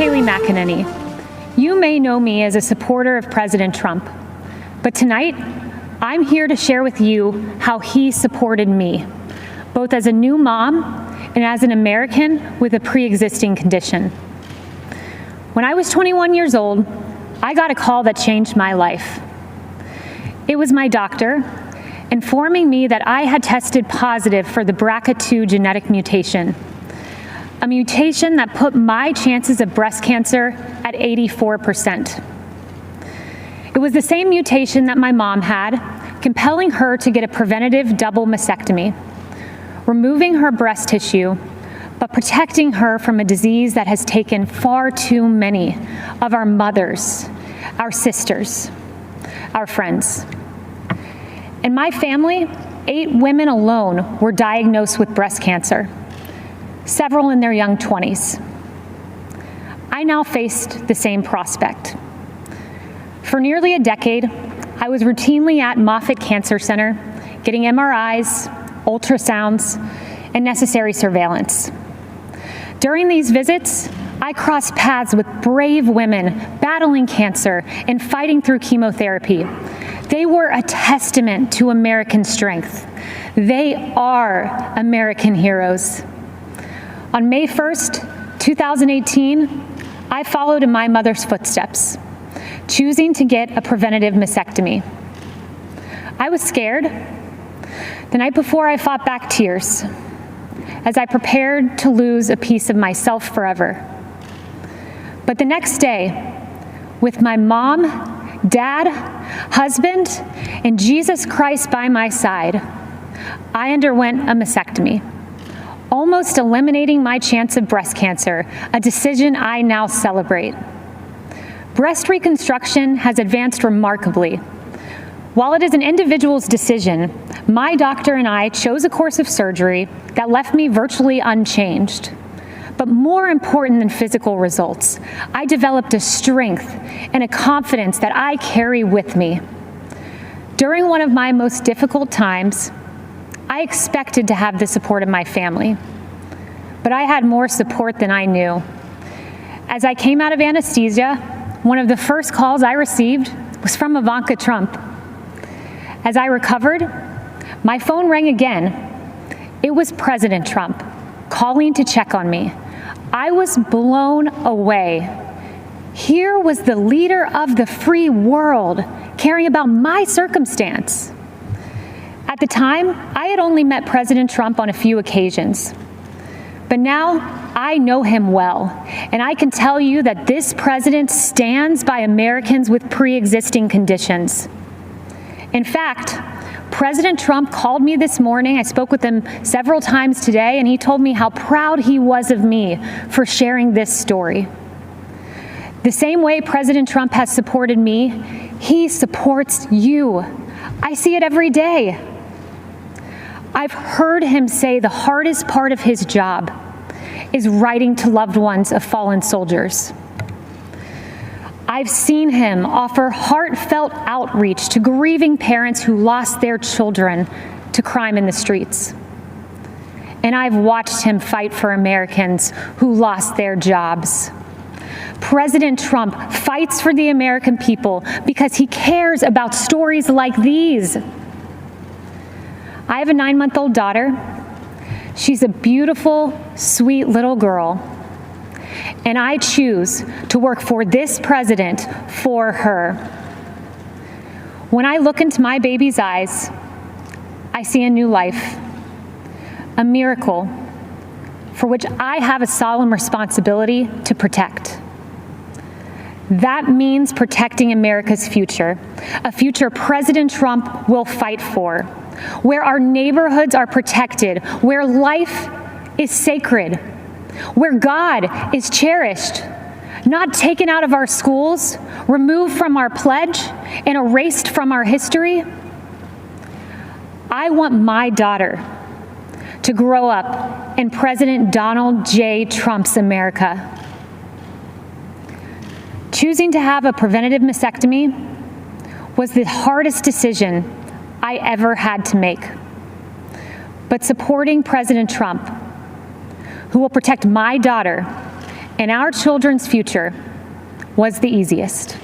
Kayleigh McEnany. You may know me as a supporter of President Trump, but tonight, I'm here to share with you how he supported me, both as a new mom and as an American with a pre-existing condition. When I was 21 years old, I got a call that changed my life. It was my doctor informing me that I had tested positive for the BRCA2 genetic mutation, a mutation that put my chances of breast cancer at 84%. It was the same mutation that my mom had, compelling her to get a preventative double mastectomy, removing her breast tissue, but protecting her from a disease that has taken far too many of our mothers, our sisters, our friends. In my family, 8 women alone were diagnosed with breast cancer, several in their young 20s. I now faced the same prospect. For nearly a decade, I was routinely at Moffitt Cancer Center, getting MRIs, ultrasounds, and necessary surveillance. During these visits, I crossed paths with brave women battling cancer and fighting through chemotherapy. They were a testament to American strength. They are American heroes. On May 1st, 2018, I followed in my mother's footsteps, choosing to get a preventative mastectomy. I was scared. The night before, I fought back tears as I prepared to lose a piece of myself forever. But the next day, with my mom, dad, husband, and Jesus Christ by my side, I underwent a mastectomy, almost eliminating my chance of breast cancer, a decision I now celebrate. Breast reconstruction has advanced remarkably. While it is an individual's decision, my doctor and I chose a course of surgery that left me virtually unchanged. But more important than physical results, I developed a strength and a confidence that I carry with me. During one of my most difficult times, I expected to have the support of my family, but I had more support than I knew. As I came out of anesthesia, one of the first calls I received was from Ivanka Trump. As I recovered, my phone rang again. It was President Trump calling to check on me. I was blown away. Here was the leader of the free world caring about my circumstance. At the time, I had only met President Trump on a few occasions. But now I know him well, and I can tell you that this president stands by Americans with pre-existing conditions. In fact, President Trump called me this morning. I spoke with him several times today, and he told me how proud he was of me for sharing this story. The same way President Trump has supported me, he supports you. I see it every day. I've heard him say the hardest part of his job is writing to loved ones of fallen soldiers. I've seen him offer heartfelt outreach to grieving parents who lost their children to crime in the streets. And I've watched him fight for Americans who lost their jobs. President Trump fights for the American people because he cares about stories like these. I have a 9-month-old daughter. She's a beautiful, sweet little girl. And I choose to work for this president for her. When I look into my baby's eyes, I see a new life, a miracle for which I have a solemn responsibility to protect. That means protecting America's future, a future President Trump will fight for, where our neighborhoods are protected, where life is sacred, where God is cherished, not taken out of our schools, removed from our pledge, and erased from our history. I want my daughter to grow up in President Donald J. Trump's America. Choosing to have a preventative mastectomy was the hardest decision I ever had to make. But supporting President Trump, who will protect my daughter and our children's future was the easiest.